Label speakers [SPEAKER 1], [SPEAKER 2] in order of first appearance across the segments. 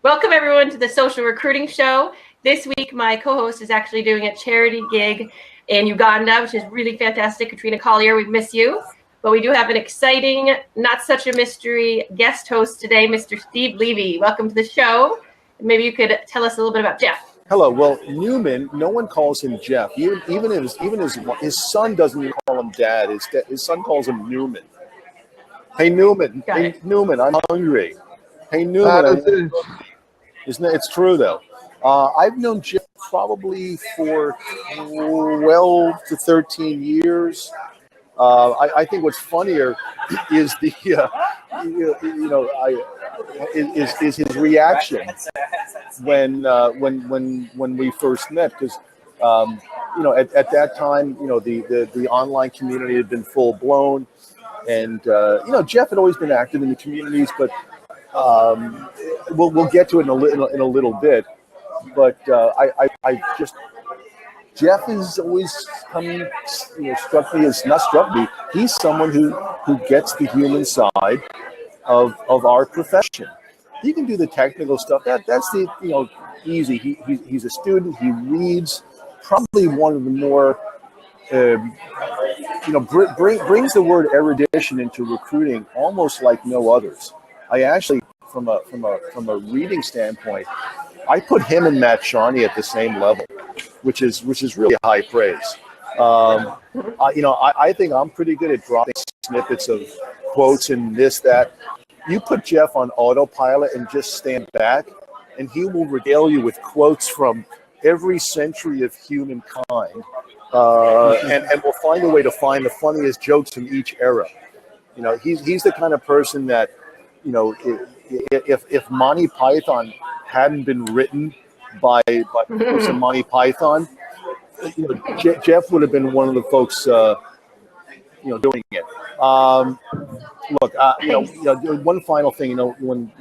[SPEAKER 1] Welcome everyone to the Social Recruiting Show. This week, my co-host is actually doing a charity gig in Uganda, which is really fantastic. Katrina Collier, we miss you. But we do have an exciting, not such a mystery guest host today, Mr. Steve Levy. Welcome to the show. Maybe you could tell us a little bit about Jeff.
[SPEAKER 2] Hello. Well, Newman, no one calls him Jeff. Even his son doesn't even call him Dad. His son calls him Newman. Hey Newman. Hey Newman, I'm hungry. Hey Newman. It's true though. I've known Jeff probably for 12 to 13 years. I think what's funnier is is his reaction when we first met, because at that time the online community had been full blown, and Jeff had always been active in the communities, but we'll get to it in a little bit. But Jeff has always struck me. He's someone who gets the human side of our profession. He can do the technical stuff. That's the easy. He's a student. He reads. Probably one of the more brings the word erudition into recruiting almost like no others. I actually, from a reading standpoint, I put him and Matt Shawnee at the same level, which is really high praise. I think I'm pretty good at dropping snippets of quotes and this, that. You put Jeff on autopilot and just stand back, and he will regale you with quotes from every century of humankind, and will find a way to find the funniest jokes from each era. He's the kind of person that, if Monty Python hadn't been written by some Monty Python, Jeff would have been one of the folks, doing it. Look, one final thing, when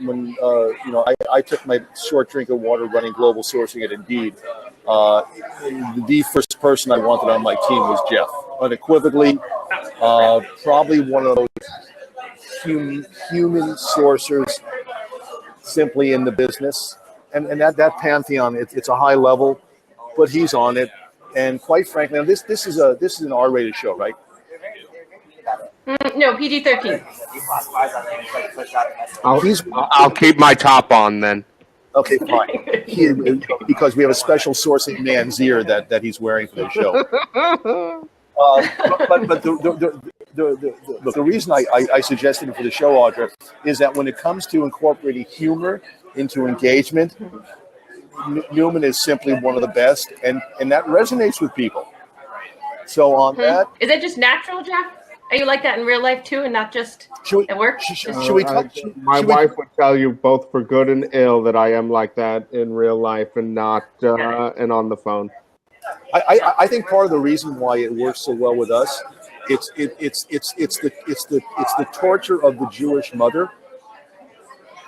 [SPEAKER 2] I took my short drink of water running global sourcing at Indeed, the first person I wanted on my team was Jeff. Unequivocally, probably one of those human sourcers simply in the business. And that pantheon, it's a high level, but he's on it. And quite frankly, this is an R-rated show, right?
[SPEAKER 1] No, PG-13.
[SPEAKER 3] I'll keep my top on then.
[SPEAKER 2] Okay, fine. Because we have a special sourcing man's ear that he's wearing for the show. But the reason I suggested him for the show, Audra, is that when it comes to incorporating humor into engagement, Newman is simply one of the best, and that resonates with people. So on that,
[SPEAKER 1] is it just natural, Jeff? Are you like that in real life too, and not just at work?
[SPEAKER 3] My wife would tell you, both for good and ill, that I am like that in real life and not and on the phone.
[SPEAKER 2] I think part of the reason why it works so well with us, it's the torture of the Jewish mother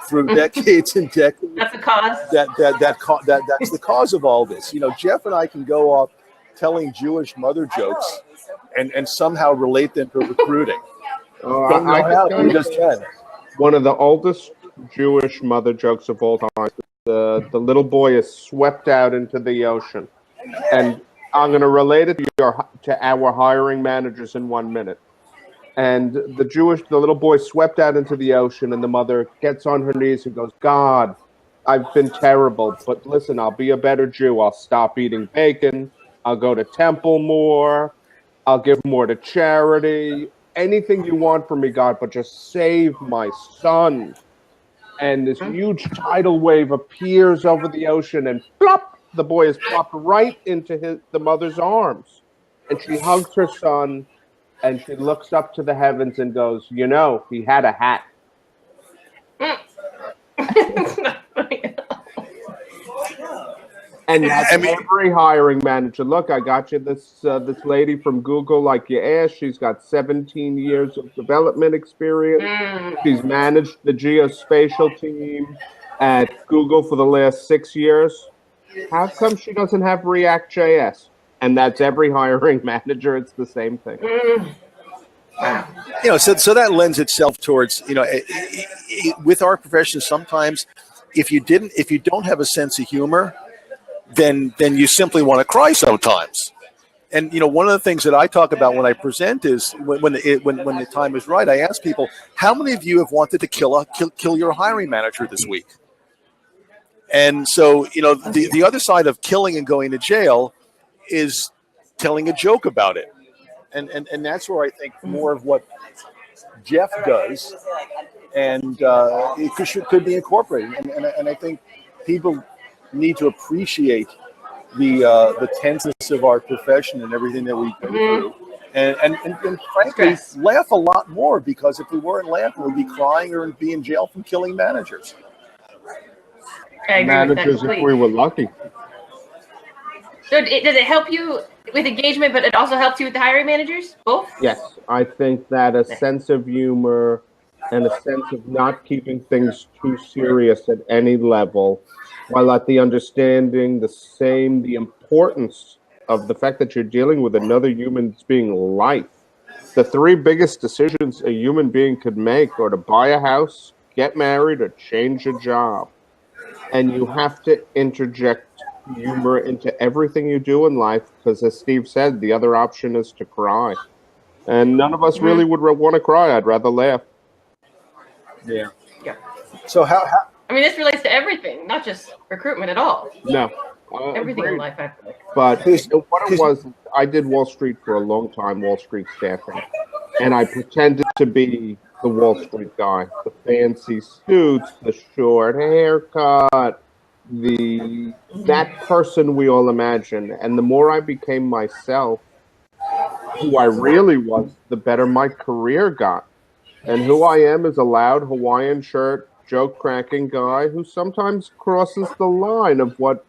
[SPEAKER 2] through decades and decades.
[SPEAKER 1] That's the cause.
[SPEAKER 2] That's the cause of all this. Jeff and I can go off telling Jewish mother jokes and somehow relate them to recruiting. Don't know how, we just can.
[SPEAKER 3] One of the oldest Jewish mother jokes of all time. The little boy is swept out into the ocean, and I'm going to relate it to our hiring managers in 1 minute. And the little boy swept out into the ocean, and the mother gets on her knees and goes, "God, I've been terrible, but listen, I'll be a better Jew. I'll stop eating bacon. I'll go to temple more. I'll give more to charity. Anything you want from me, God, but just save my son." And this huge tidal wave appears over the ocean, and plop, the boy is plopped right into the mother's arms. And she hugs her son, and she looks up to the heavens and goes, he had a hat. And that's every hiring manager. Look, I got you this lady from Google, like you asked. She's got 17 years of development experience. She's managed the geospatial team at Google for the last 6 years. How come she doesn't have React.js? And that's every hiring manager. It's the same thing.
[SPEAKER 2] So that lends itself towards, with our profession, sometimes if you don't have a sense of humor, then you simply want to cry sometimes. And one of the things that I talk about when I present is when the time is right, I ask people, how many of you have wanted to kill your hiring manager this week? And so the other side of killing and going to jail is telling a joke about it, and that's where I think more of what Jeff does, and it could be incorporated, and I think people need to appreciate the tenseness of our profession and everything that we go through, and frankly laugh a lot more, because if we weren't laughing, we'd be crying or be in jail from killing managers.
[SPEAKER 1] I agree
[SPEAKER 3] Managers,
[SPEAKER 1] with that,
[SPEAKER 3] if we were lucky.
[SPEAKER 1] So does it help you with engagement, but it also helps you with the hiring managers, both?
[SPEAKER 3] Yes, I think that a sense of humor and a sense of not keeping things too serious at any level, while at the understanding the importance of the fact that you're dealing with another human being life. The three biggest decisions a human being could make are to buy a house, get married, or change a job. And you have to interject humor into everything you do in life, because as Steve said, the other option is to cry. And none of us really would want to cry. I'd rather laugh.
[SPEAKER 2] Yeah.
[SPEAKER 1] Yeah.
[SPEAKER 2] So how
[SPEAKER 1] I mean, this relates to everything, not just recruitment at all.
[SPEAKER 3] No.
[SPEAKER 1] Everything in
[SPEAKER 3] Agreed.
[SPEAKER 1] life, I feel like.
[SPEAKER 3] But what it was, I did Wall Street for a long time, Wall Street staffing. And I pretended to be the Wall Street guy. The fancy suits, the short haircut, that person we all imagine. And the more I became myself, who I really was, the better my career got. And who I am is a loud Hawaiian shirt, joke-cracking guy who sometimes crosses the line of what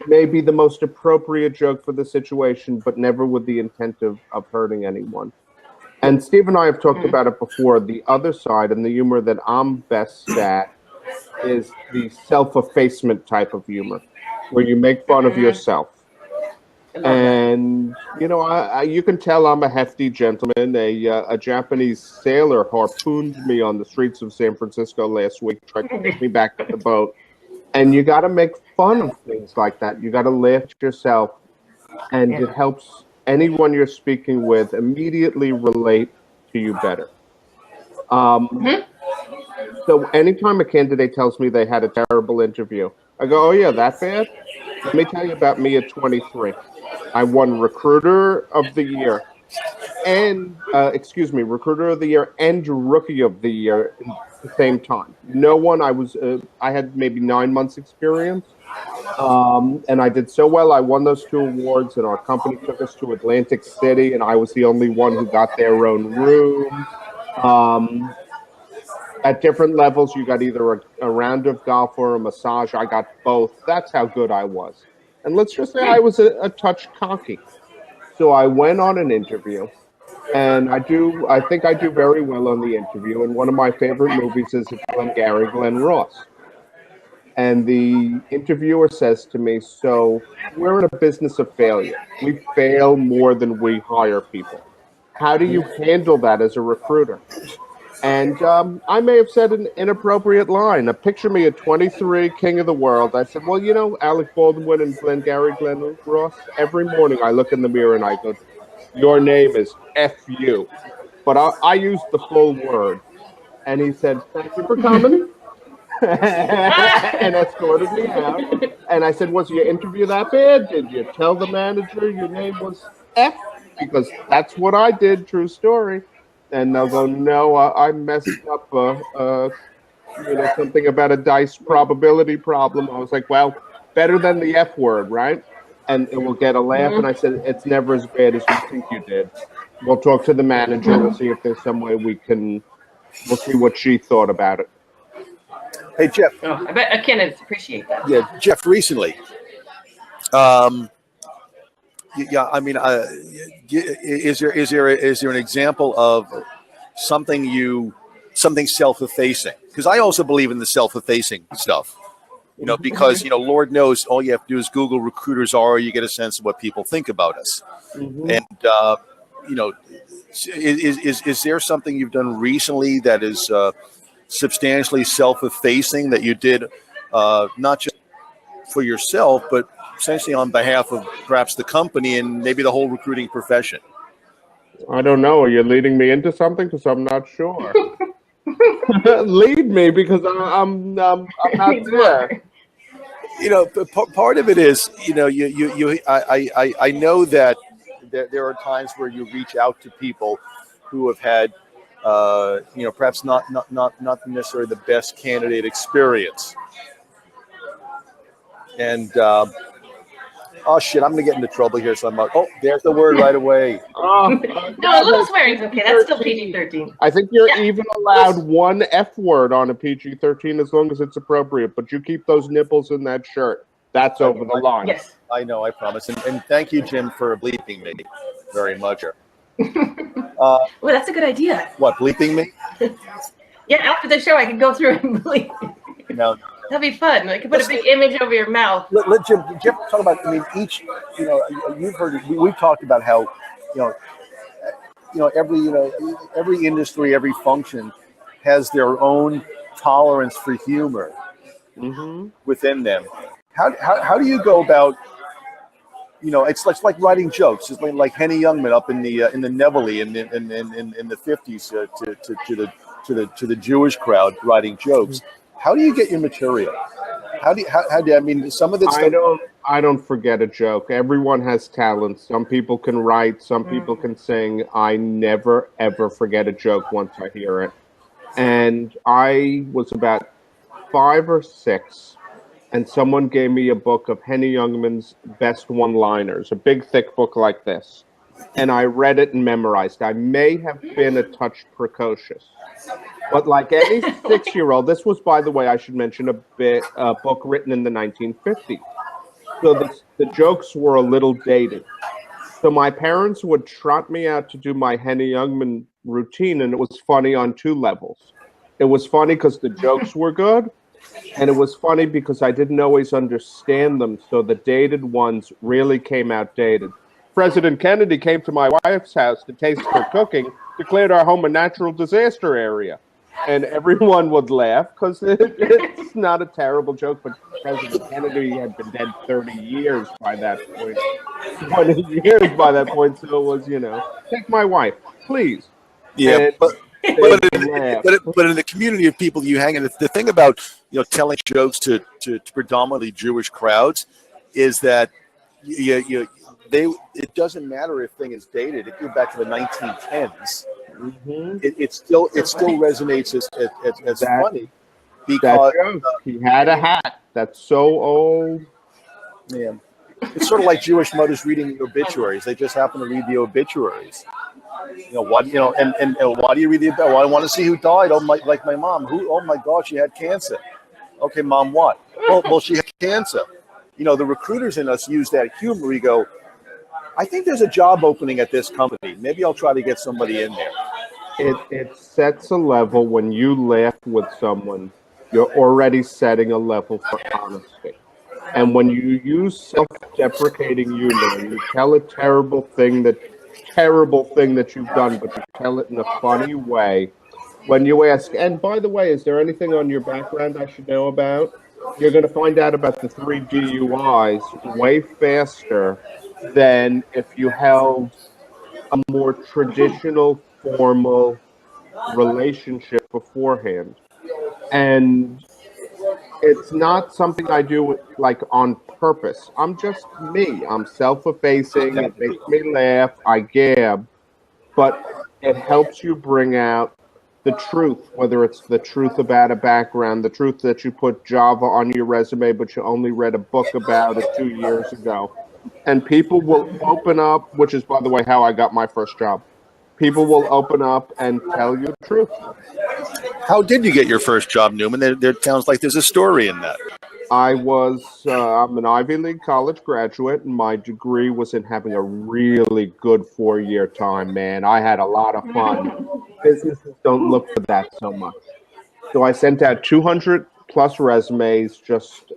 [SPEAKER 3] may be the most appropriate joke for the situation, but never with the intent of hurting anyone. And Steve and I have talked about it before. The other side, and the humor that I'm best at, is the self-effacement type of humor, where you make fun of yourself. And you can tell I'm a hefty gentleman. A Japanese sailor harpooned me on the streets of San Francisco last week, tried to get me back to the boat. And you got to make fun of things like that. You got to laugh at yourself, and it helps anyone you're speaking with immediately relate to you better. So anytime a candidate tells me they had a terrible interview, I go, "Oh yeah, that bad? Let me tell you about me at 23. I won Recruiter of the Year and Recruiter of the Year and Rookie of the Year at the same time. No one. I had maybe 9 months experience, and I did so well. I won those 2 awards, and our company took us to Atlantic City, and I was the only one who got their own room. At different levels, you got either a round of golf or a massage. I got both. That's how good I was. And let's just say I was a touch cocky. So I went on an interview, and I think I do very well on the interview. And one of my favorite movies is Glenn Ross. And the interviewer says to me, "So we're in a business of failure. We fail more than we hire people. How do you handle that as a recruiter?" And I may have said an inappropriate line. Picture me at 23, king of the world. I said, "Well, Alec Baldwin and Glenn Ross, every morning I look in the mirror and I go, your name is F-U." But I used the full word. And he said, "Thank you for coming." And escorted me out. And I said, "Was your interview that bad? Did you tell the manager your name was F?" Because that's what I did, true story. And they'll go, "No, I messed up something about a dice probability problem." I was like, "Well, better than the F word, right?" And it will get a laugh. And I said, "It's never as bad as you think you did. We'll talk to the manager. We'll see if there's some way we'll see what she thought about it."
[SPEAKER 2] Hey, Jeff.
[SPEAKER 1] Oh, I bet candidates appreciate that.
[SPEAKER 2] Yeah, Jeff, recently. Yeah, I mean, is there an example of something self-effacing? Because I also believe in the self-effacing stuff. Because Lord knows, all you have to do is Google recruiters are, you get a sense of what people think about us. And is there something you've done recently that is substantially self-effacing that you did, not just for yourself, but essentially on behalf of perhaps the company and maybe the whole recruiting profession?
[SPEAKER 3] I don't know. Are you leading me into something? Because I'm not sure. Lead me, because I'm not there.
[SPEAKER 2] Part of it is, I know that there are times where you reach out to people who have had, perhaps not necessarily the best candidate experience. And oh shit, I'm gonna get into trouble here. So I'm like, oh, there's the word right away.
[SPEAKER 1] No, a little swearing's okay. That's still PG-13.
[SPEAKER 3] I think you're even allowed one F word on a PG-13 as long as it's appropriate. But you keep those nipples in that shirt. That's over the line.
[SPEAKER 1] Yes.
[SPEAKER 2] I know, I promise. And thank you, Jim, for bleeping me very much.
[SPEAKER 1] Well, that's a good idea.
[SPEAKER 2] What, bleeping me?
[SPEAKER 1] Yeah, after the show, I could go through and bleep.
[SPEAKER 2] No.
[SPEAKER 1] That'd be fun. I could put a big image over your mouth.
[SPEAKER 2] Let Jim talk about. I mean, each. You've heard it. We've talked about how, every industry, every function has their own tolerance for humor within them. How do you go about? It's like writing jokes. It's like Henny Youngman up in the Neville in the 50s to the Jewish crowd writing jokes. How do you get your material? How do I mean, some of the
[SPEAKER 3] I don't forget a joke. Everyone has talent. Some people can write, some people can sing. I never ever forget a joke once I hear it. And I was about 5 or 6, and someone gave me a book of Henny Youngman's best one-liners, a big thick book like this. And I read it and memorized. I may have been a touch precocious. But like any 6-year-old, this was, by the way, I should mention, a book written in the 1950s. So the jokes were a little dated. So my parents would trot me out to do my Henny Youngman routine, and it was funny on 2 levels. It was funny because the jokes were good, and it was funny because I didn't always understand them, so the dated ones really came out dated. President Kennedy came to my wife's house to taste her cooking, declared our home a natural disaster area. And everyone would laugh because it's not a terrible joke, but President Kennedy had been dead 30 years by that point. 20 years by that point, so it was, take my wife, please.
[SPEAKER 2] Yeah, but in the community of people you hang in, the thing about telling jokes to predominantly Jewish crowds is that it doesn't matter if thing is dated. If you're back to the 1910s, it still resonates as funny because
[SPEAKER 3] he had a hat that's so old.
[SPEAKER 2] Yeah, it's sort of like Jewish mothers reading the obituaries. They just happen to read the obituaries. And why do you read the? Well, I want to see who died. Oh my, like my mom. Who? Oh my God, she had cancer. Okay, mom, what? Well, she had cancer. The recruiters in us use that humor. We go, I think there's a job opening at this company. Maybe I'll try to get somebody in there.
[SPEAKER 3] It sets a level. When you laugh with someone, you're already setting a level for honesty. And when you use self-deprecating humor, you tell a terrible thing that you've done, but you tell it in a funny way. When you ask, and by the way, is there anything on your background I should know about? You're going to find out about the 3 DUIs way faster than if you held a more traditional, formal relationship beforehand. And it's not something I do on purpose. I'm just me. I'm self-effacing. It makes me laugh. I gab. But it helps you bring out the truth, whether it's the truth about a background, the truth that you put Java on your resume, but you only read a book about it 2 years ago. And people will open up, which is, by the way, how I got my first job. People will open up and tell you the truth.
[SPEAKER 2] How did you get your first job, Newman? There sounds like there's a story in that.
[SPEAKER 3] I'm an Ivy League college graduate, and my degree was in having a really good 4-year time, man. I had a lot of fun. Businesses don't look for that so much. So I sent out 200 plus resumes, just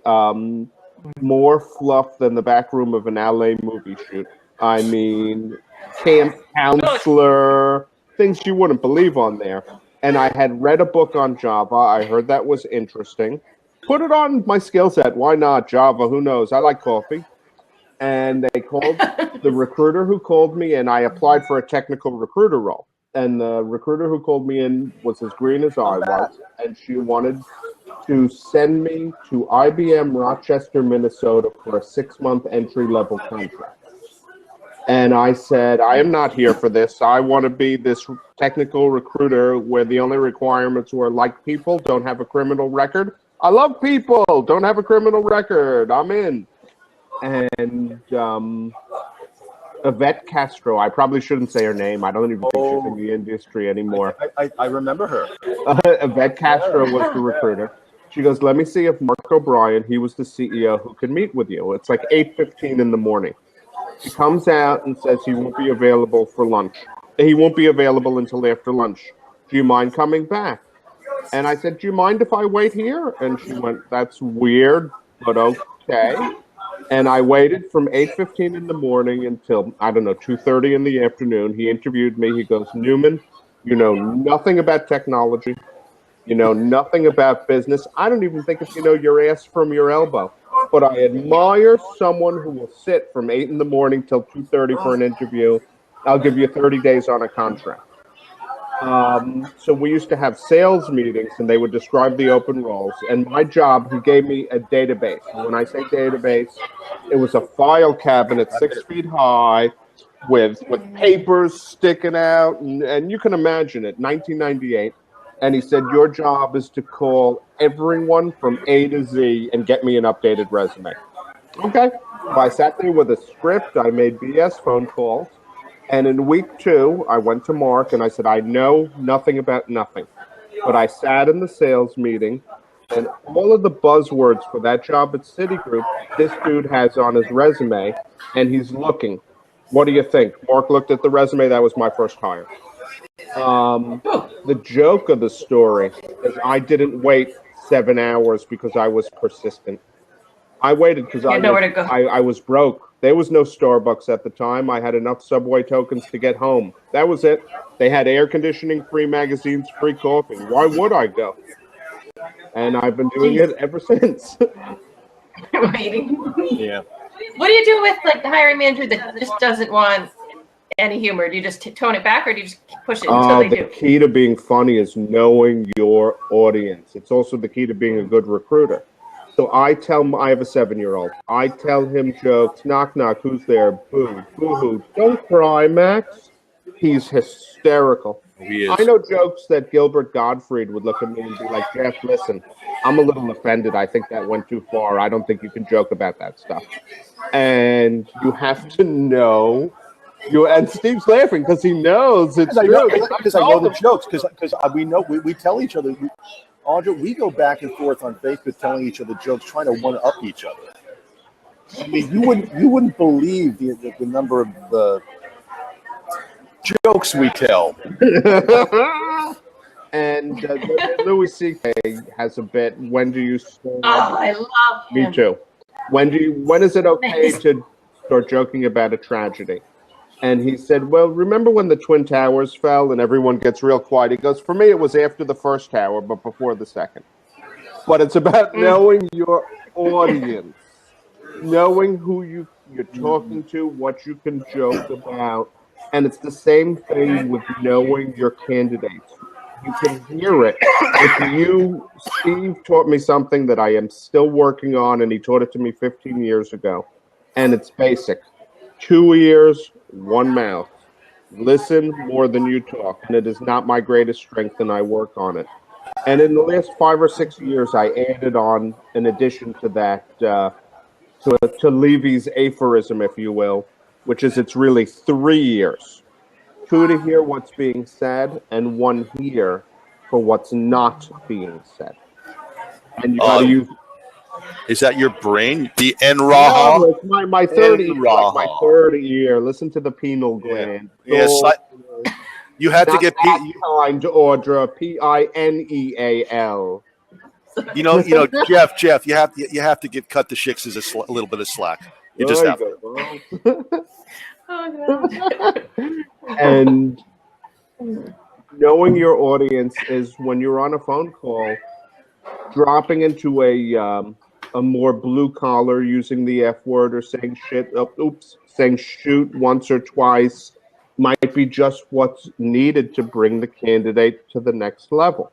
[SPEAKER 3] more fluff than the back room of an LA movie shoot. I mean, camp counselor, things you wouldn't believe on there. And I had read a book on Java. I heard that was interesting. Put it on my skill set. Why not? Java, who knows? I like coffee. And they called the recruiter who called me, and I applied for a technical recruiter role. And the recruiter who called me in was as green as I was, and she wanted to send me to IBM Rochester, Minnesota for a 6-month entry-level contract. And I said, I am not here for this. I want to be this technical recruiter where the only requirements were like people, don't have a criminal record. I love people, don't have a criminal record. I'm in. And Yvette Castro, I probably shouldn't say her name. I don't even think she's in the industry anymore.
[SPEAKER 2] I remember her.
[SPEAKER 3] Yvette Castro was the recruiter. She goes, let me see if Mark O'Brien, he was the CEO, who can meet with you. It's like 8:15 in the morning. He comes out and says he won't be available for lunch. He won't be available until after lunch. Do you mind coming back? And I said, do you mind if I wait here? And she went, that's weird, but okay. And I waited from 8:15 in the morning until, I don't know, 2:30 in the afternoon. He interviewed me. He goes, Newman, you know nothing about technology. You know nothing about business. I don't even think if you know your ass from your elbow. But I admire someone who will sit from 8 in the morning till 2:30 for an interview. I'll give you 30 days on a contract. So we used to have sales meetings, and they would describe the open roles. And my job, he gave me a database. And when I say database, it was a file cabinet 6 feet high with papers sticking out. And you can imagine it, 1998. And he said, your job is to call everyone from A to Z and get me an updated resume. Okay. So I sat there with a script. I made BS phone calls. And in week 2, I went to Mark and I said, I know nothing about nothing. But I sat in the sales meeting, and all of the buzzwords for that job at Citigroup, this dude has on his resume, and he's looking. What do you think? Mark looked at the resume. That was my first hire. The joke of the story is I didn't wait 7 hours because I was persistent. I waited because I was broke. There was no Starbucks at the time. I had enough Subway tokens to get home. That was it. They had air conditioning, free magazines, free coffee. Why would I go? And I've been doing it ever since.
[SPEAKER 1] Waiting.
[SPEAKER 2] Yeah.
[SPEAKER 1] What do you do with like the hiring manager that just doesn't want any humor? Do you just tone it back, or do you just push it until they do?
[SPEAKER 3] The key to being funny is knowing your audience. It's also the key to being a good recruiter. So I have a 7-year-old. I tell him jokes. Knock, knock. Who's there? Boo, boo, hoo. Don't cry, Max. He's hysterical.
[SPEAKER 2] He is.
[SPEAKER 3] I know jokes that Gilbert Gottfried would look at me and be like, Jeff, listen, I'm a little offended. I think that went too far. I don't think you can joke about that stuff. And you have to know. And Steve's laughing because he knows it's true.
[SPEAKER 2] Because I know the jokes. Because we know we tell each other. Audra, we go back and forth on Facebook telling each other jokes, trying to one-up each other. I mean, you wouldn't believe the number of the jokes we tell.
[SPEAKER 3] And Louis C.K. has a bit. When do you start?
[SPEAKER 1] Oh, I love him.
[SPEAKER 3] Me too. When is it okay to start joking about a tragedy? And he said, well, remember when the Twin Towers fell and everyone gets real quiet? He goes, for me, it was after the first tower, but before the second. But it's about knowing your audience, knowing who you're talking to, what you can joke about. And it's the same thing with knowing your candidates. You can hear it. Steve taught me something that I am still working on, and he taught it to me 15 years ago. And it's basic. 2 ears, 1 mouth. Listen more than you talk. And it is not my greatest strength, and I work on it. And in the last 5 or 6 years, I added on, in addition to that, to Levy's aphorism, if you will, which is it's really 3 ears. 2 to hear what's being said, and 1 here for what's not being said. And you got to use.
[SPEAKER 2] Is that your brain? The Enraha?
[SPEAKER 3] No, it's my third ear. Like my third ear. Listen to the penal gland.
[SPEAKER 2] Yes, you had to get
[SPEAKER 3] kind, Audra. Pineal.
[SPEAKER 2] You know, Jeff. You have to cut the Shicks a little bit of slack. You just have to.
[SPEAKER 1] Oh, no.
[SPEAKER 3] And knowing your audience is when you're on a phone call, dropping into a more blue collar, using the F word or saying shit, saying shoot once or twice might be just what's needed to bring the candidate to the next level.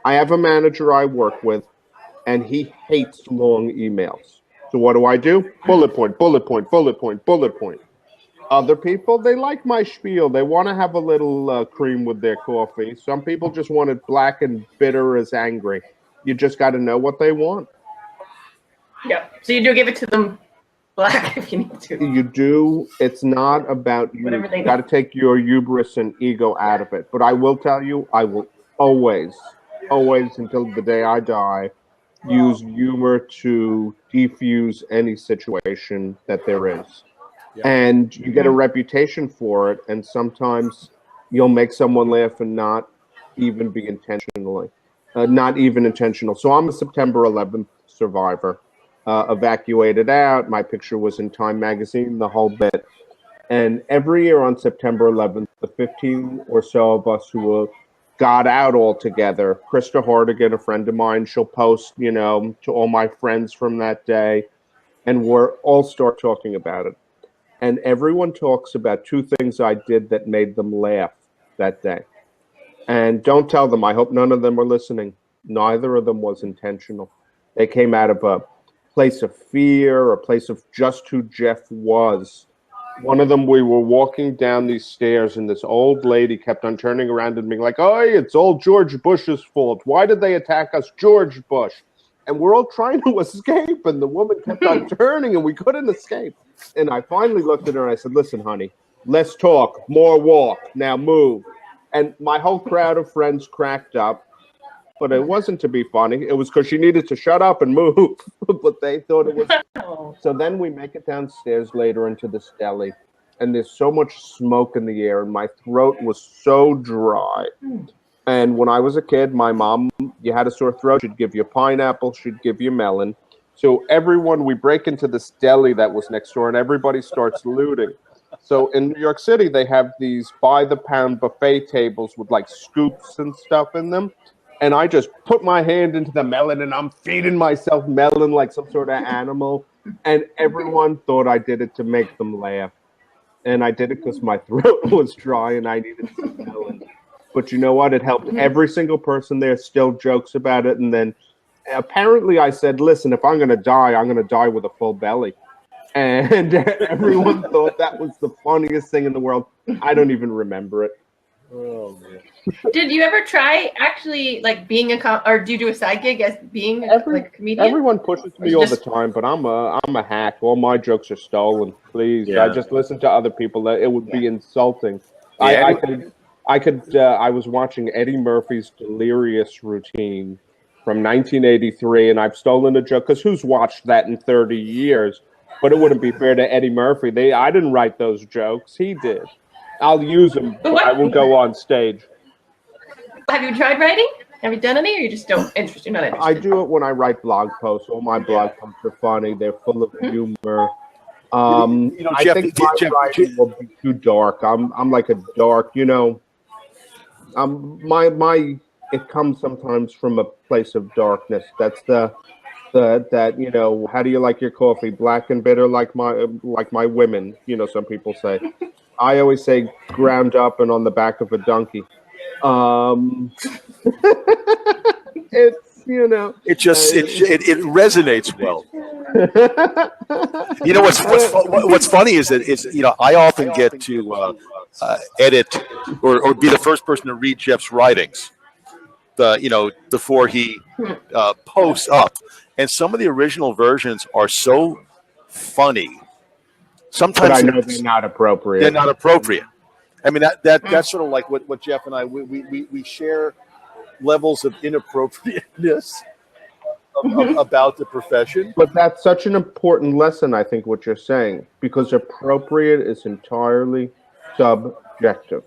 [SPEAKER 3] I have a manager I work with, and he hates long emails. So what do? Bullet point, bullet point, bullet point, bullet point. Other people, they like my spiel. They want to have a little cream with their coffee. Some people just want it black and bitter as angry. You just got to know what they want.
[SPEAKER 1] Yeah. So you do give it to them black if you need to.
[SPEAKER 3] You do. It's not about you. You got to take your hubris and ego out of it. But I will tell you, I will always until the day I die, use humor to defuse any situation that there is. Yeah. And you get a reputation for it, and sometimes you'll make someone laugh and not even be intentional. So I'm a September 11th survivor. Evacuated out. My picture was in Time magazine, the whole bit. And every year on September 11th, the 15 or so of us who got out all together, Krista Hardigan, a friend of mine, she'll post, to all my friends from that day, and we're all start talking about it. And everyone talks about two things I did that made them laugh that day. And don't tell them, I hope none of them are listening. Neither of them was intentional. They came out of a place of fear, a place of just who Jeff was. One of them, we were walking down these stairs, and this old lady kept on turning around and being like, "Oh, it's all George Bush's fault. Why did they attack us, George Bush?" And we're all trying to escape, and the woman kept on turning, and we couldn't escape. And I finally looked at her, and I said, "Listen, honey, less talk, more walk. Now move." And my whole crowd of friends cracked up. But it wasn't to be funny. It was because she needed to shut up and move. But they thought it was. So then we make it downstairs later into this deli. And there's so much smoke in the air. And my throat was so dry. And when I was a kid, my mom, you had a sore throat. She'd give you pineapple. She'd give you melon. So we break into this deli that was next door. And everybody starts looting. So in New York City, they have these by-the-pound buffet tables with like scoops and stuff in them. And I just put my hand into the melon, and I'm feeding myself melon like some sort of animal. And everyone thought I did it to make them laugh. And I did it because my throat was dry and I needed some melon. But you know what? It helped every single person there still jokes about it. And then apparently I said, "Listen, if I'm going to die, I'm going to die with a full belly." And everyone thought that was the funniest thing in the world. I don't even remember it.
[SPEAKER 2] Oh, man.
[SPEAKER 1] Did you ever try actually like being or do you do a side gig as being like a comedian?
[SPEAKER 3] Everyone pushes me all the time, but I'm a hack. All my jokes are stolen. Please, I just listen to other people. It would be insulting. Yeah, I was watching Eddie Murphy's Delirious routine from 1983, and I've stolen a joke because who's watched that in 30 years? But it wouldn't be fair to Eddie Murphy. I didn't write those jokes. He did. I'll use them, but I won't go on stage.
[SPEAKER 1] Have you tried writing? Have you done any, or you just don't interested? You're not interested?
[SPEAKER 3] I do it when I write blog posts. All my blog posts are funny. They're full of humor. I
[SPEAKER 2] Jeff,
[SPEAKER 3] think my writing will be too dark. I'm like a dark, it comes sometimes from a place of darkness. That's how do you like your coffee? Black and bitter like my women, some people say. I always say ground up and on the back of a donkey. It's
[SPEAKER 2] it resonates well. What's funny is that I often get to edit or be the first person to read Jeff's writings, before he posts up, and some of the original versions are so funny. Sometimes
[SPEAKER 3] but I know they're not appropriate.
[SPEAKER 2] They're not appropriate. I mean that's sort of like what Jeff and I we share levels of inappropriateness about the profession.
[SPEAKER 3] But that's such an important lesson, I think, what you're saying, because appropriate is entirely subjective.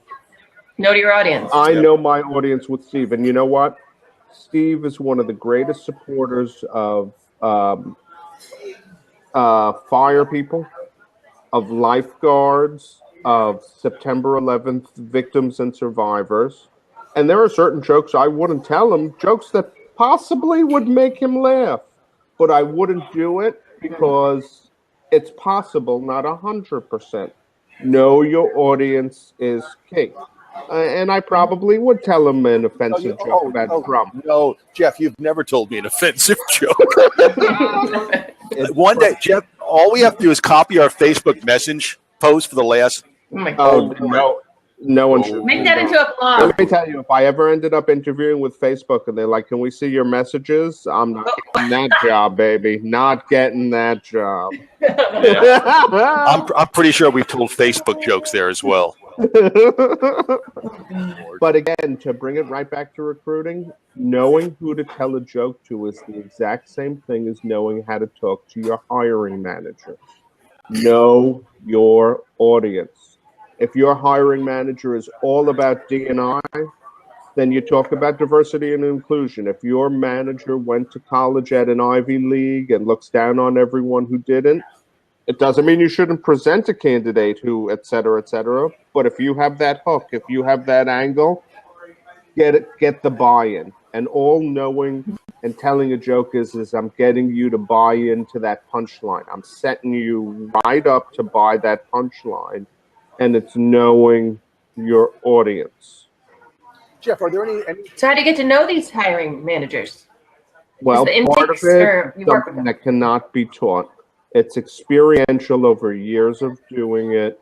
[SPEAKER 1] Know your audience.
[SPEAKER 3] I know my audience with Steve, and you know what? Steve is one of the greatest supporters of fire people, of lifeguards, of September 11th victims and survivors. And there are certain jokes I wouldn't tell him, jokes that possibly would make him laugh, but I wouldn't do it because it's possible, not 100%. Know your audience is king. And I probably would tell him an offensive joke about Trump.
[SPEAKER 2] No, Jeff, you've never told me an offensive joke. One day, Jeff, all we have to do is copy our Facebook message post for the last.
[SPEAKER 1] Oh my God.
[SPEAKER 3] No one should.
[SPEAKER 1] Make that into a blog.
[SPEAKER 3] Let me tell you, if I ever ended up interviewing with Facebook and they're like, "Can we see your messages?" I'm not getting that job, baby. Not getting that job.
[SPEAKER 2] I'm pretty sure we've told Facebook jokes there as well.
[SPEAKER 3] But again, to bring it right back to recruiting, knowing who to tell a joke to is the exact same thing as knowing how to talk to your hiring manager. Know your audience. If your hiring manager is all about D&I, then you talk about diversity and inclusion. If your manager went to college at an Ivy League and looks down on everyone who didn't, it doesn't mean you shouldn't present a candidate who, et cetera, et cetera. But if you have that hook, if you have that angle, get the buy-in. And all knowing and telling a joke is I'm getting you to buy into that punchline. I'm setting you right up to buy that punchline. And it's knowing your audience.
[SPEAKER 2] Jeff, are there any
[SPEAKER 1] So how do you get to know these hiring managers?
[SPEAKER 3] Well,
[SPEAKER 1] Is the
[SPEAKER 3] part of
[SPEAKER 1] intakes, or
[SPEAKER 3] it
[SPEAKER 1] you
[SPEAKER 3] is
[SPEAKER 1] work with
[SPEAKER 3] something
[SPEAKER 1] them?
[SPEAKER 3] that cannot be taught. It's experiential over years of doing it,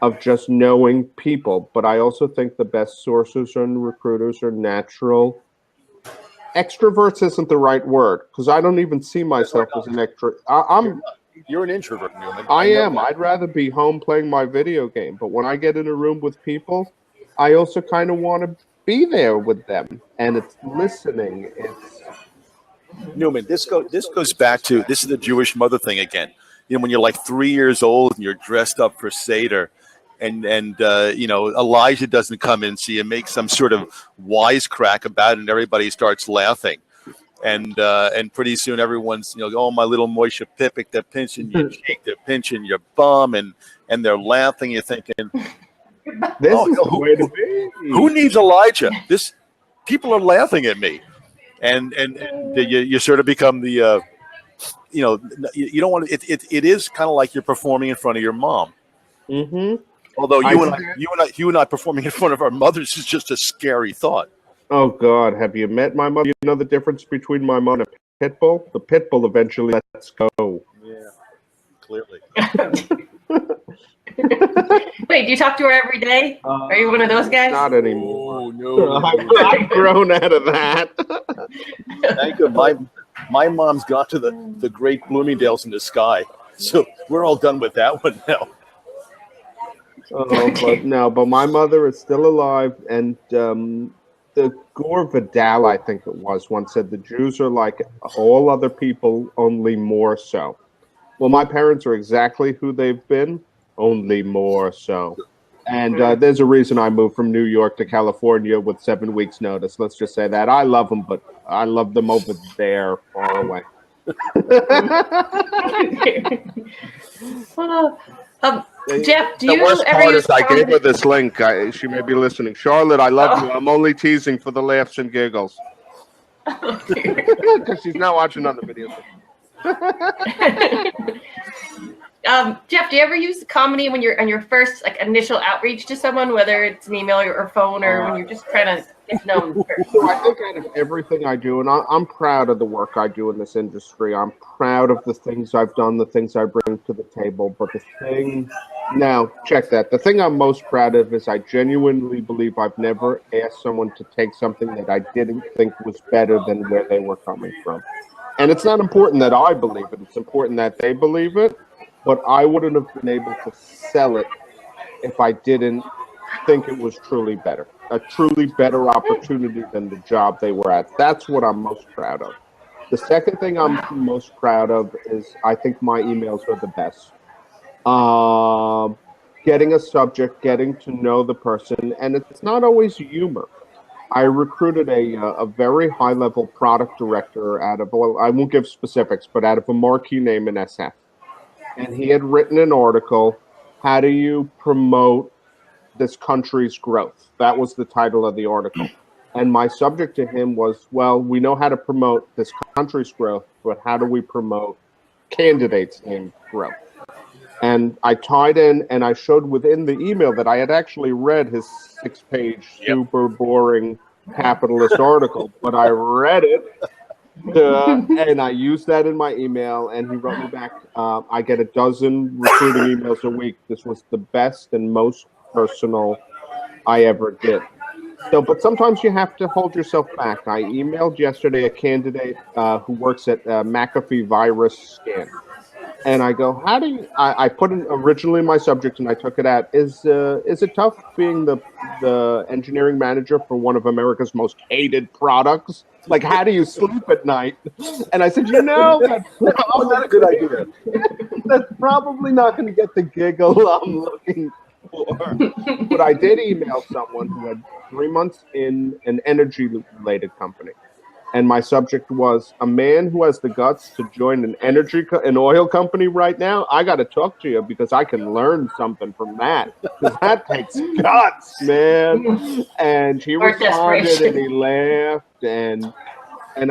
[SPEAKER 3] of just knowing people. But I also think the best sources and recruiters are natural. Extroverts isn't the right word because I don't even see myself as an extrovert.
[SPEAKER 2] You're an introvert, Newman.
[SPEAKER 3] I am. I'd rather be home playing my video game. But when I get in a room with people, I also kind of want to be there with them. And it's listening. It's
[SPEAKER 2] Newman, this goes back to, this is the Jewish mother thing again. You know, when you're like 3 years old and you're dressed up for Seder, and you know, Elijah doesn't come in, so you make some sort of wisecrack about it, and everybody starts laughing. And pretty soon everyone's, you know, oh, my little Moshe Pipik, they're pinching your cheek, they're pinching your bum, and they're laughing. You're thinking,
[SPEAKER 3] this is the way to be.
[SPEAKER 2] Who needs Elijah? People are laughing at me, and you sort of become the, you know, you don't want to. It is kind of like you're performing in front of your mom.
[SPEAKER 3] Mm-hmm.
[SPEAKER 2] Although you and I performing in front of our mothers is just a scary thought.
[SPEAKER 3] Oh, God. Have you met my mother? You know the difference between my mom and a pit bull? The pit bull eventually lets go.
[SPEAKER 2] Yeah, clearly.
[SPEAKER 1] Wait, do you talk to her every day? Are you one of those guys?
[SPEAKER 3] Not anymore.
[SPEAKER 2] Oh, no.
[SPEAKER 3] I've grown out of that.
[SPEAKER 2] Thank you. My mom's gone to the great Bloomingdale's in the sky. So we're all done with that one now.
[SPEAKER 3] But my mother is still alive, and the Gore Vidal, I think it was, once said the Jews are like all other people, only more so. Well, my parents are exactly who they've been, only more so. And there's a reason I moved from New York to California with 7 weeks' notice. Let's just say that. I love them, but I love them over there, far away.
[SPEAKER 1] Jeff, do
[SPEAKER 3] the
[SPEAKER 1] you
[SPEAKER 3] worst
[SPEAKER 1] ever
[SPEAKER 3] part
[SPEAKER 1] use
[SPEAKER 3] is I gave her this link. She may be listening. Charlotte, I love you. I'm only teasing for the laughs and giggles. Because she's now watching other videos.
[SPEAKER 1] Jeff, do you ever use comedy when you're on your first initial outreach to someone, whether it's an email or phone, or when you're just trying to get to know them first?
[SPEAKER 3] I think out of everything I do, and I'm proud of the work I do in this industry. I'm proud of the things I've done, the things I bring to the table. But now check that. The thing I'm most proud of is I genuinely believe I've never asked someone to take something that I didn't think was better than where they were coming from. And it's not important that I believe it. It's important that they believe it. But I wouldn't have been able to sell it if I didn't think it was truly better. A truly better opportunity than the job they were at. That's what I'm most proud of. The second thing I'm most proud of is I think my emails are the best. Getting a subject, getting to know the person, and it's not always humor. I recruited a very high-level product director out of, well, I won't give specifics, but out of a marquee name in SF. And he had written an article, How Do You Promote This Country's Growth? That was the title of the article. And my subject to him was, well, we know how to promote this country's growth, but how do we promote candidates named growth? And I tied in and I showed within the email that I had actually read his 6-page, super boring capitalist article, but I read it and I used that in my email, and he wrote me back, I get a dozen recruiting emails a week. This was the best and most personal I ever did. So, but sometimes you have to hold yourself back. I emailed yesterday a candidate who works at McAfee Virus Scan. And I go, how do you, I put in originally my subject and I took it out. Is it tough being the engineering manager for one of America's most hated products? Like, how do you sleep at night? And I said, that's
[SPEAKER 2] not a good idea.
[SPEAKER 3] That's probably not going to get the giggle I'm looking for. But I did email someone who had 3 months in an energy-related company. And my subject was, a man who has the guts to join an oil company right now. I got to talk to you because I can learn something from that. Because that takes guts, man. And he responded and he laughed. And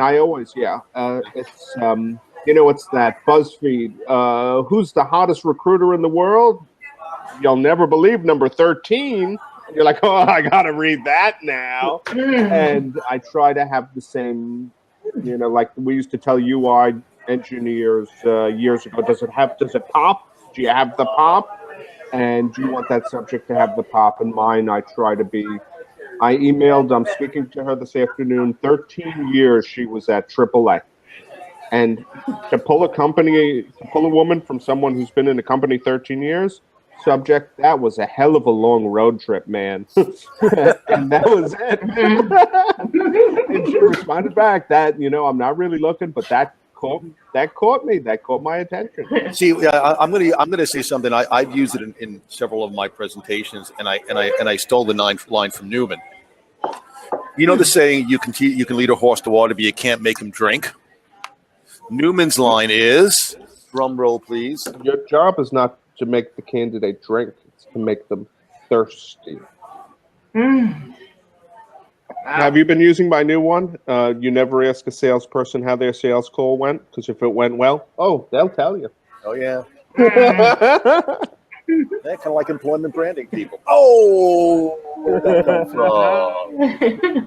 [SPEAKER 3] I always, it's, it's that BuzzFeed. Who's the hottest recruiter in the world? You'll never believe number 13. You're like, oh, I got to read that now. And I try to have the same, like we used to tell UI engineers years ago, does it pop? Do you have the pop? And do you want that subject to have the pop? And mine, I emailed, I'm speaking to her this afternoon, 13 years she was at AAA. And to pull a woman from someone who's been in a company 13 years, subject, that was a hell of a long road trip, man. And that was it. And she responded back that, I'm not really looking, but that caught me. That caught my attention.
[SPEAKER 2] See, I'm gonna say something. I've used it in several of my presentations, and I stole the line from Newman. You know the saying, you can lead a horse to water, but you can't make him drink. Newman's line is, drum roll, please.
[SPEAKER 3] Your job is not to make the candidate drink, it's to make them thirsty. Have you been using my new one? You never ask a salesperson how their sales call went, because if it went well, they'll tell you.
[SPEAKER 2] Oh, yeah. They're kind of like employment branding people. Oh, where'd that come from?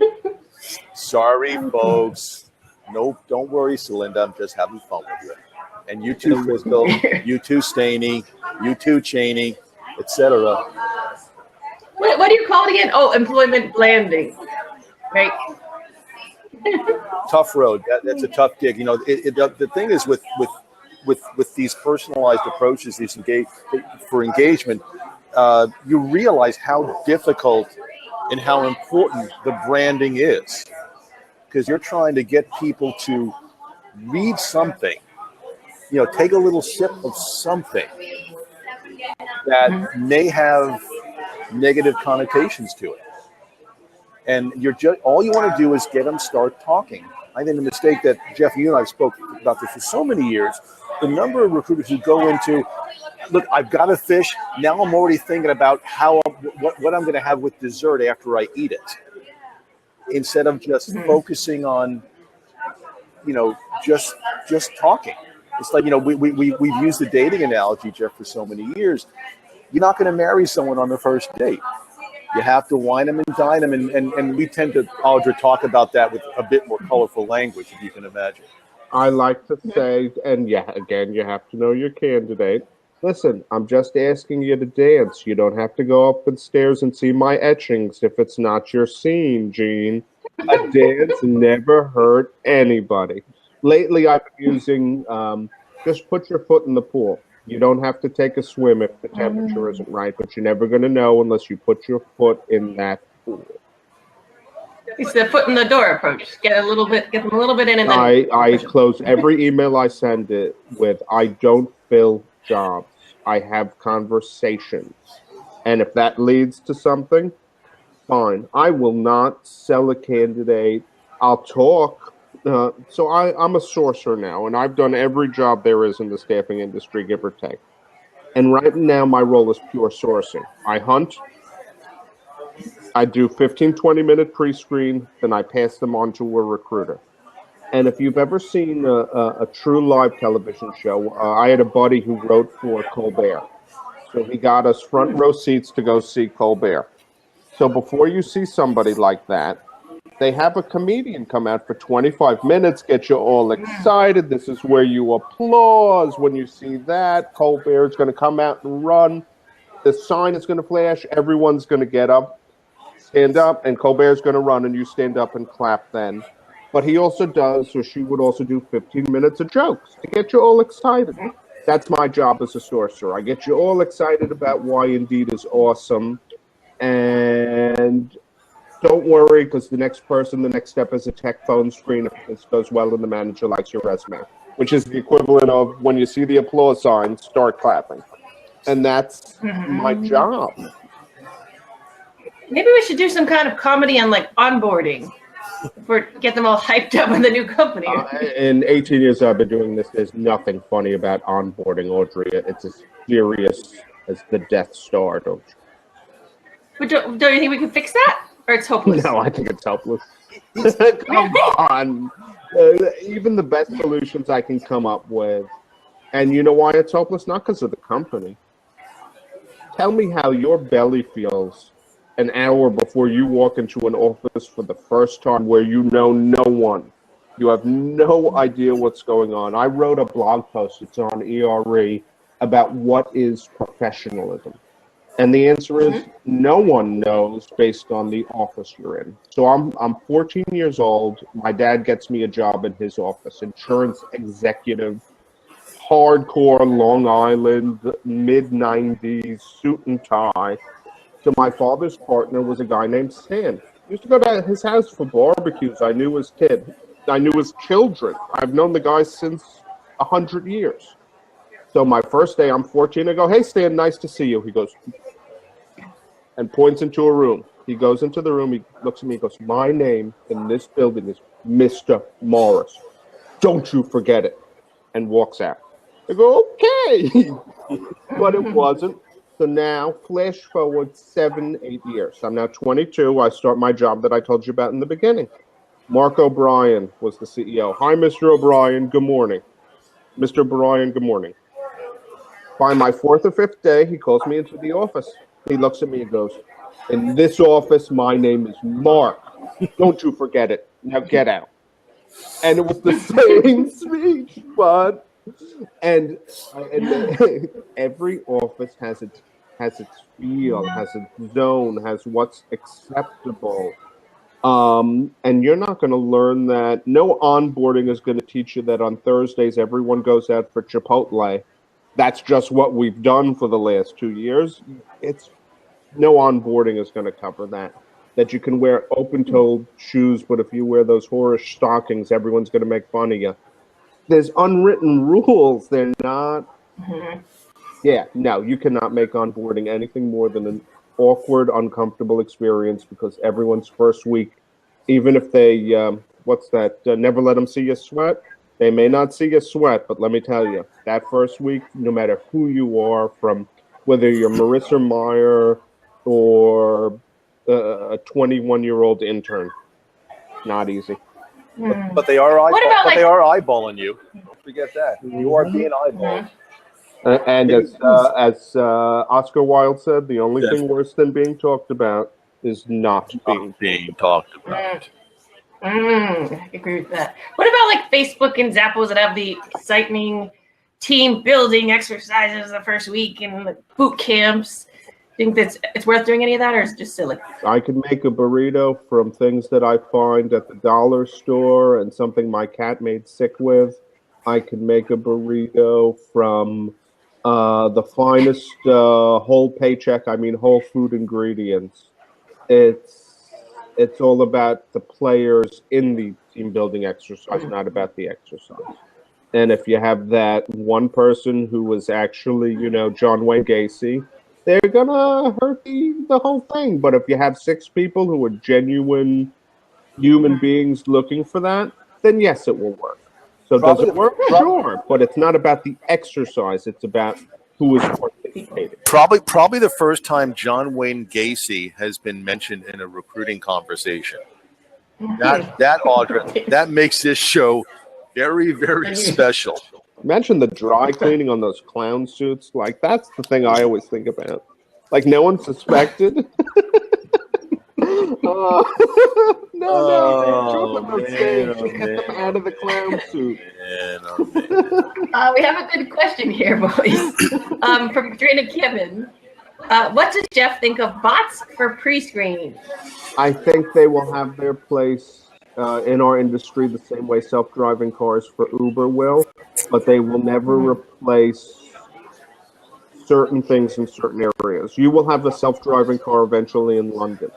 [SPEAKER 2] Sorry, folks. Nope, don't worry, Celinda. I'm just having fun with you. And you too, Crystal. You too, Staney. You too, Cheney, etc.
[SPEAKER 1] What do you call it again? Oh, employment branding, right?
[SPEAKER 2] Tough road. That's a tough gig. The thing is with these personalized approaches, these engagement, you realize how difficult and how important the branding is, because you're trying to get people to read something. Take a little sip of something that may have negative connotations to it. And all you want to do is get them start talking. I think the mistake that Jeff, you and I have spoke about this for so many years, the number of recruiters who go into, look, I've got a fish. Now I'm already thinking about what I'm going to have with dessert after I eat it. Instead of just focusing on, just talking. It's like, we've used the dating analogy, Jeff, for so many years. You're not going to marry someone on the first date. You have to wine them and dine them. And we tend to, Audra, talk about that with a bit more colorful language, if you can imagine.
[SPEAKER 3] I like to say, and again, you have to know your candidate. Listen, I'm just asking you to dance. You don't have to go up the stairs and see my etchings if it's not your scene, Gene. A dance never hurt anybody. Lately, I've been using just put your foot in the pool. You don't have to take a swim if the temperature isn't right, but you're never going to know unless you put your foot in that pool.
[SPEAKER 1] It's the foot in the door approach. Get them a little bit in, and then
[SPEAKER 3] I close every email I send it with, I don't fill jobs. I have conversations. And if that leads to something, fine. I will not sell a candidate. I'll talk. So I'm a sourcer now, and I've done every job there is in the staffing industry, give or take. And right now, my role is pure sourcing. I hunt, I do 15, 20-minute pre-screen, then I pass them on to a recruiter. And if you've ever seen a true live television show, I had a buddy who wrote for Colbert. So he got us front row seats to go see Colbert. So before you see somebody like that, they have a comedian come out for 25 minutes, get you all excited. This is where you applause when you see that. Colbert's going to come out and run. The sign is going to flash. Everyone's going to get up, stand up, and Colbert's going to run, and you stand up and clap then. But he also does, or she would also do 15 minutes of jokes to get you all excited. That's my job as a sorcerer. I get you all excited about why Indeed is awesome. And don't worry, because the next step is a tech phone screen if this goes well and the manager likes your resume, which is the equivalent of when you see the applause sign, start clapping. And that's my job.
[SPEAKER 1] Maybe we should do some kind of comedy on like onboarding. Get them all hyped up in the new company.
[SPEAKER 3] In 18 years I've been doing this, there's nothing funny about onboarding, Audrey. It's as serious as the Death Star, don't you?
[SPEAKER 1] But don't you think we can fix that? Or it's hopeless?
[SPEAKER 3] No, I think it's helpless. Come on. Even the best solutions I can come up with. And you know why it's hopeless? Not because of the company. Tell me how your belly feels an hour before you walk into an office for the first time where you know no one. You have no idea what's going on. I wrote a blog post, it's on ERE, about what is professionalism. And the answer is no one knows based on the office you're in. So I'm 14 years old. My dad gets me a job in his office, insurance executive, hardcore Long Island, mid-90s, suit and tie. So my father's partner was a guy named Stan. I used to go to his house for barbecues. I knew his kid. I knew his children. I've known the guy since 100 years. So my first day, I'm 14. I go, hey, Stan, nice to see you. He goes, and points into a room. He goes into the room. He looks at me. He goes, my name in this building is Mr. Morris. Don't you forget it. And walks out. I go, okay. But it wasn't. So now, flash forward 7, 8 years. I'm now 22. I start my job that I told you about in the beginning. Mark O'Brien was the CEO. Hi, Mr. O'Brien. Good morning. Mr. O'Brien, good morning. By my 4th or 5th day, he calls me into the office. He looks at me and goes, in this office, my name is Mark. Don't you forget it. Now get out. And it was the same speech, but and every office has its feel, has its zone, has what's acceptable. And you're not going to learn that. No onboarding is going to teach you that on Thursdays everyone goes out for Chipotle. That's just what we've done for the last 2 years. It's no onboarding is going to cover that. That you can wear open-toed shoes, but if you wear those whorish stockings, everyone's going to make fun of you. There's unwritten rules. They're not. Yeah, no, you cannot make onboarding anything more than an awkward, uncomfortable experience because everyone's first week, even if they, never let them see you sweat. They may not see you sweat, but let me tell you, that first week, no matter who you are, from whether you're Marissa Meyer or a 21-year-old intern, not easy.
[SPEAKER 2] But they are they are eyeballing you. Don't forget that. You are being eyeballed.
[SPEAKER 3] And as Oscar Wilde said, the only thing worse than being talked about is not being talked about.
[SPEAKER 1] I agree with that. What about like Facebook and Zappos that have the exciting team building exercises the first week and the boot camps? Think that it's worth doing any of that, or is it just silly?
[SPEAKER 3] I can make a burrito from things that I find at the dollar store and something my cat made sick with. I can make a burrito from the finest whole paycheck, whole food ingredients. It's all about the players in the team building exercise, not about the exercise. And if you have that one person who was actually, John Wayne Gacy, they're gonna hurt the whole thing. But if you have 6 people who are genuine human beings looking for that, then yes, it will work. So does it work? Sure, but it's not about the exercise. It's about who is participating.
[SPEAKER 2] Probably the first time John Wayne Gacy has been mentioned in a recruiting conversation. That Audra, that makes this show very, very special.
[SPEAKER 3] Imagine the dry cleaning on those clown suits. Like, that's the thing I always think about. Like, no one suspected. No, they drop them on stage to get them out of the clown suit.
[SPEAKER 1] We have a good question here, boys. From Katrina Kevin. What does Jeff think of bots for pre-screening?
[SPEAKER 3] I think they will have their place in our industry the same way self-driving cars for Uber will, but they will never replace certain things in certain areas. You will have a self-driving car eventually in London,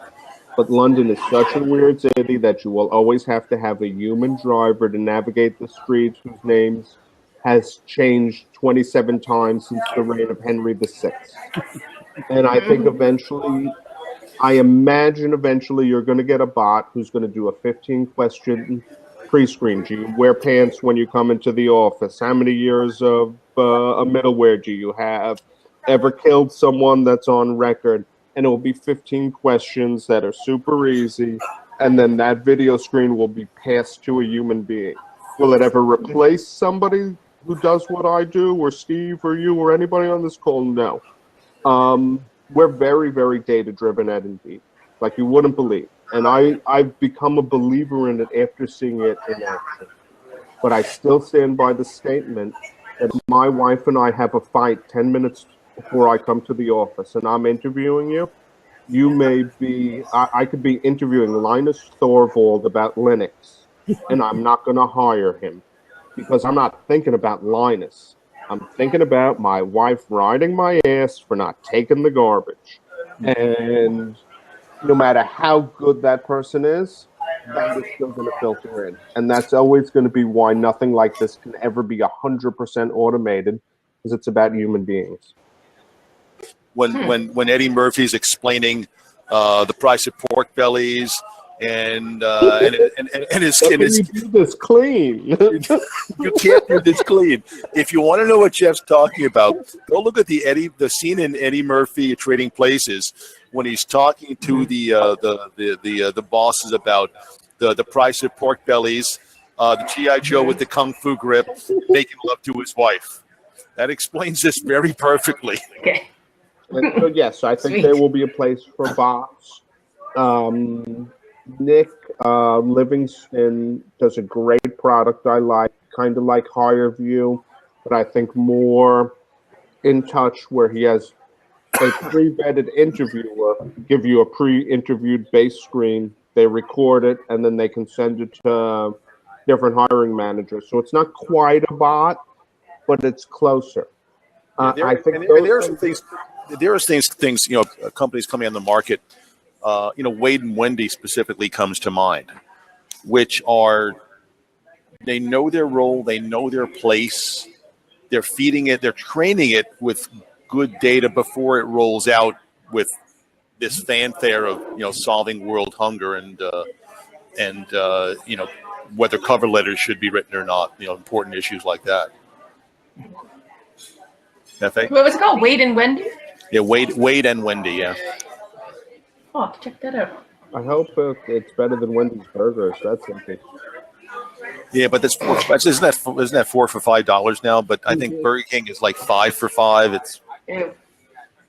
[SPEAKER 3] but London is such a weird city that you will always have to have a human driver to navigate the streets whose names has changed 27 times since the reign of Henry VI. And I think I imagine eventually you're going to get a bot who's going to do a 15-question pre-screen. Do you wear pants when you come into the office? How many years of a middleware do you have? Ever killed someone that's on record? And it will be 15 questions that are super easy, and then that video screen will be passed to a human being. Will it ever replace somebody who does what I do, or Steve, or you, or anybody on this call? No. We're very, very data-driven at Indeed, like you wouldn't believe. And I've become a believer in it after seeing it in action. But I still stand by the statement that my wife and I have a fight 10 minutes before I come to the office and I'm interviewing you. You may be, I could be interviewing Linus Torvald about Linux, and I'm not going to hire him because I'm not thinking about Linus. I'm thinking about my wife riding my ass for not taking the garbage. And no matter how good that person is, that is still going to filter in. And that's always going to be why nothing like this can ever be 100% automated, because it's about human beings.
[SPEAKER 2] When Eddie Murphy's explaining the price of pork bellies and his skin is
[SPEAKER 3] this clean.
[SPEAKER 2] You can't do this clean. If you want to know what Jeff's talking about, go look at the scene in Eddie Murphy Trading Places when he's talking to the bosses about the price of pork bellies, the G.I. Joe with the kung fu grip, making love to his wife. That explains this very perfectly.
[SPEAKER 1] Okay.
[SPEAKER 3] So yes, I think there will be a place for bots. Nick Livingston does a great product I like, kind of like HireVue, but I think more in touch, where he has a pre-vetted interviewer give you a pre-interviewed base screen. They record it, and then they can send it to different hiring managers. So it's not quite a bot, but it's closer. I think there are some things.
[SPEAKER 2] There are things, companies coming on the market. Wade and Wendy specifically comes to mind, which are, they know their role, they know their place, they're feeding it, they're training it with good data before it rolls out with this fanfare of solving world hunger and whether cover letters should be written or not, important issues like that.
[SPEAKER 1] What was it called? Wade and Wendy?
[SPEAKER 2] Yeah, Wade and Wendy, yeah.
[SPEAKER 1] Oh, I'll have to check that out.
[SPEAKER 3] I hope it's better than Wendy's Burgers. That's something.
[SPEAKER 2] Yeah, but isn't that $4 for $5 now? But I think Burger King is like $5 for $5. It's.
[SPEAKER 1] Ew.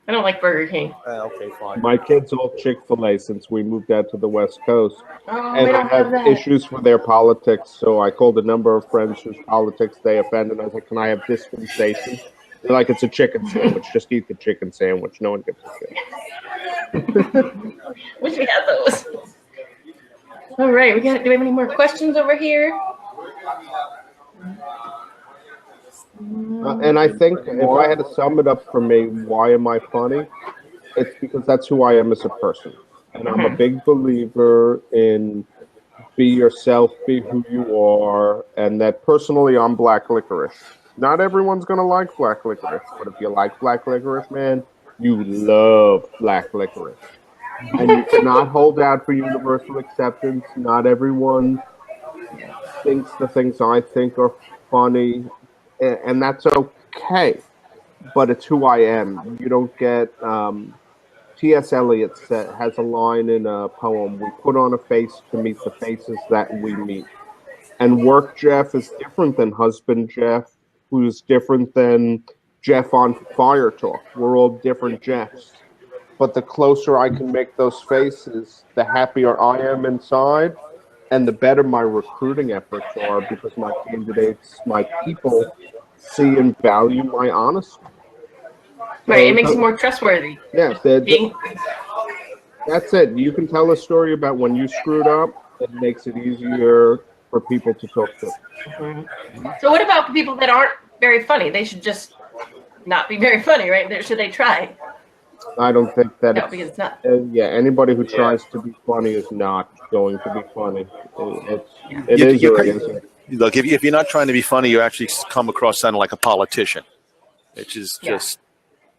[SPEAKER 1] I don't like Burger King.
[SPEAKER 2] Okay, fine.
[SPEAKER 3] My kids all Chick-fil-A since we moved out to the West Coast, and I have issues with their politics. So I called a number of friends whose politics they offend, and I was like, "Can I have dispensation?" They're like, "It's a chicken sandwich. Just eat the chicken sandwich. No one gives a shit."
[SPEAKER 1] Wish we had those. All right, do we have any more questions over here?
[SPEAKER 3] And I think if I had to sum it up for me, why am I funny? It's because that's who I am as a person. And I'm a big believer in be yourself, be who you are, and that personally I'm black licorice. Not everyone's going to like black licorice, but if you like black licorice, man, you love black licorice. And you cannot hold out for universal acceptance. Not everyone thinks the things I think are funny, and that's okay. but it's who I am. You don't get. T.S. Eliot has a line in a poem: "We put on a face to meet the faces that we meet." And work Jeff is different than husband Jeff, who's different than Jeff on Fire Talk. We're all different Jeffs. But the closer I can make those faces, the happier I am inside, and the better my recruiting efforts are, because my candidates, my people, see and value my honesty.
[SPEAKER 1] Right, it makes you more trustworthy.
[SPEAKER 3] Yes, that's it. You can tell a story about when you screwed up. It makes it easier for people to talk to.
[SPEAKER 1] Mm-hmm. So what about people that aren't very funny? They should just not be very funny, right? Should they try?
[SPEAKER 3] I don't think that.
[SPEAKER 1] No, because it's not.
[SPEAKER 3] Yeah, anybody who tries to be funny is not going to be funny. It is or it isn't.
[SPEAKER 2] Look, if you're not trying to be funny, you actually come across sounding like a politician, which is just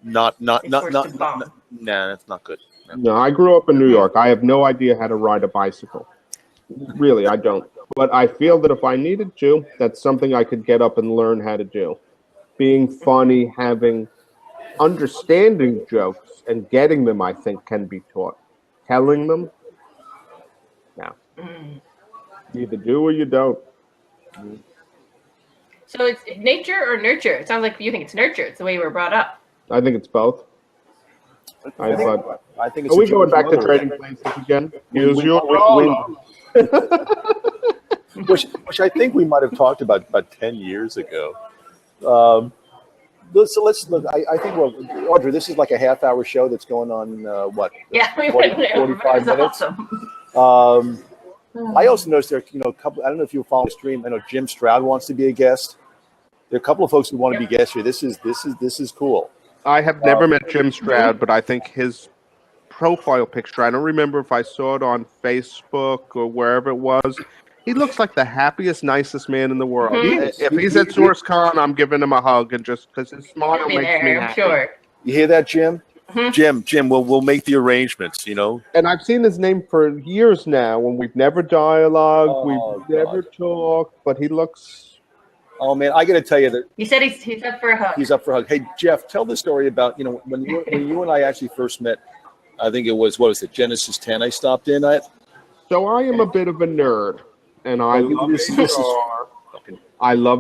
[SPEAKER 2] not. Nah, that's not good.
[SPEAKER 3] No, I grew up in New York. I have no idea how to ride a bicycle. Really, I don't. But I feel that if I needed to, that's something I could get up and learn how to do. Being funny, understanding jokes and getting them, I think, can be taught. Telling them, no. You either do or you don't.
[SPEAKER 1] So it's nature or nurture? It sounds like you think it's nurture. It's the way you were brought up.
[SPEAKER 3] I think it's both.
[SPEAKER 2] I think it's.
[SPEAKER 3] Are we going back to trading places again? Use your
[SPEAKER 2] which I think we might have talked about 10 years ago. So let's look. I think, well, Audra, this is like a half-hour show that's going on. What?
[SPEAKER 1] Yeah,
[SPEAKER 2] 45 minutes.
[SPEAKER 1] Awesome.
[SPEAKER 2] I also noticed there, a couple. I don't know if you follow the stream. I know Jim Stroud wants to be a guest. There are a couple of folks who want to be guests here. This is cool.
[SPEAKER 3] I have never met Jim Stroud, but I think his profile picture, I don't remember if I saw it on Facebook or wherever it was. He looks like the happiest, nicest man in the world. Mm-hmm. If he's at SourceCon, I'm giving him a hug, and just because his smile makes me happy.
[SPEAKER 1] Sure.
[SPEAKER 2] You hear that, Jim? Mm-hmm. Jim, we'll make the arrangements,
[SPEAKER 3] And I've seen his name for years now, and we've never dialogued, we've never talked, but he looks...
[SPEAKER 2] Oh, man, I got to tell you that...
[SPEAKER 1] He said he's up for a hug.
[SPEAKER 2] He's up for a hug. Hey, Jeff, tell the story about, when you and I actually first met. I think it was, what was it, Genesis 10 I stopped in at?
[SPEAKER 3] So I am a bit of a nerd, and I love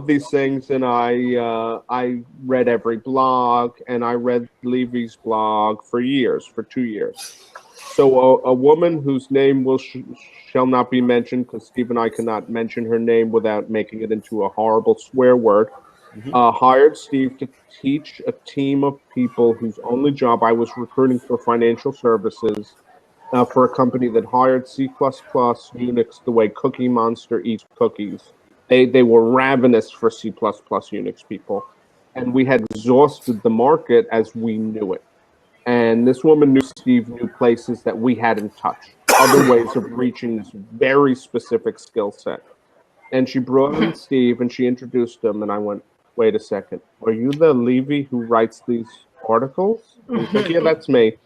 [SPEAKER 3] these things, and I read every blog, and I read Levy's blog for 2 years. So a woman whose name shall not be mentioned, because Steve and I cannot mention her name without making it into a horrible swear word, hired Steve to teach a team of people whose only job, I was recruiting for financial services for a company that hired C++ Unix the way Cookie Monster eats cookies. They were ravenous for C++ Unix people. And we had exhausted the market as we knew it. And this woman knew Steve knew places that we hadn't touched, other ways of reaching this very specific skill set. And she brought in Steve and she introduced him, and I went, wait a second, are you the Levy who writes these articles? He's like, yeah, that's me.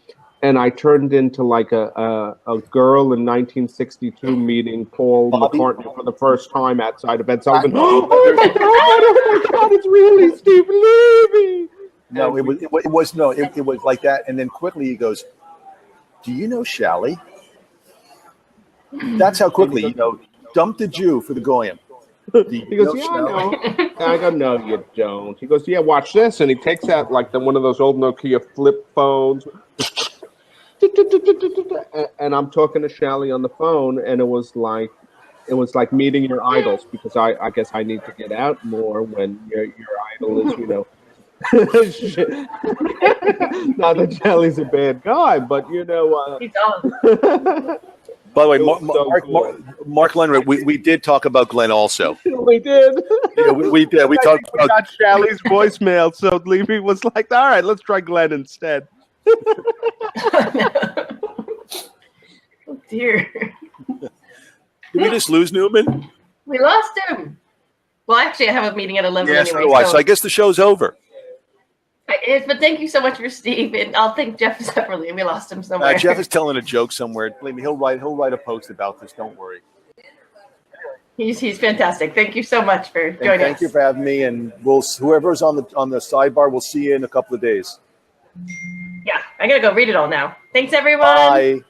[SPEAKER 3] And I turned into like a girl in 1962 meeting Paul McCartney for the first time outside of Ed Sullivan. Oh my God, it's really Steve Levy.
[SPEAKER 2] No, it was like that. And then quickly he goes, do you know Shally? That's how quickly, dumped the Jew for the Goyim.
[SPEAKER 3] He goes, yeah, I know. I go, no, you don't. He goes, yeah, watch this. And he takes out like one of those old Nokia flip phones. And I'm talking to Shally on the phone, and it was like meeting your idols, because I guess I need to get out more when your idol is, not that Shally's a bad guy, but
[SPEAKER 1] he's on.
[SPEAKER 2] By the way, Mark Lenrod, we did talk about Glenn also.
[SPEAKER 3] We did.
[SPEAKER 2] Yeah, we did. We talked about
[SPEAKER 3] got Shally's voicemail, so Levy was like, all right, let's try Glenn instead.
[SPEAKER 1] Oh, dear.
[SPEAKER 2] Did we just lose Newman?
[SPEAKER 1] We lost him. Well, actually, I have a meeting at 11
[SPEAKER 2] yes,
[SPEAKER 1] anyway.
[SPEAKER 2] So I guess the show's over.
[SPEAKER 1] It is, but thank you so much for Steve, and I'll thank Jeff separately. We lost him somewhere.
[SPEAKER 2] Jeff is telling a joke somewhere. Believe me, he'll write a post about this. Don't worry.
[SPEAKER 1] He's fantastic. Thank you so much for
[SPEAKER 2] And
[SPEAKER 1] joining
[SPEAKER 2] thank
[SPEAKER 1] us.
[SPEAKER 2] you for having me. And whoever's on the sidebar, we'll see you in a couple of days.
[SPEAKER 1] Yeah, I gotta go read it all now. Thanks, everyone.
[SPEAKER 2] Bye.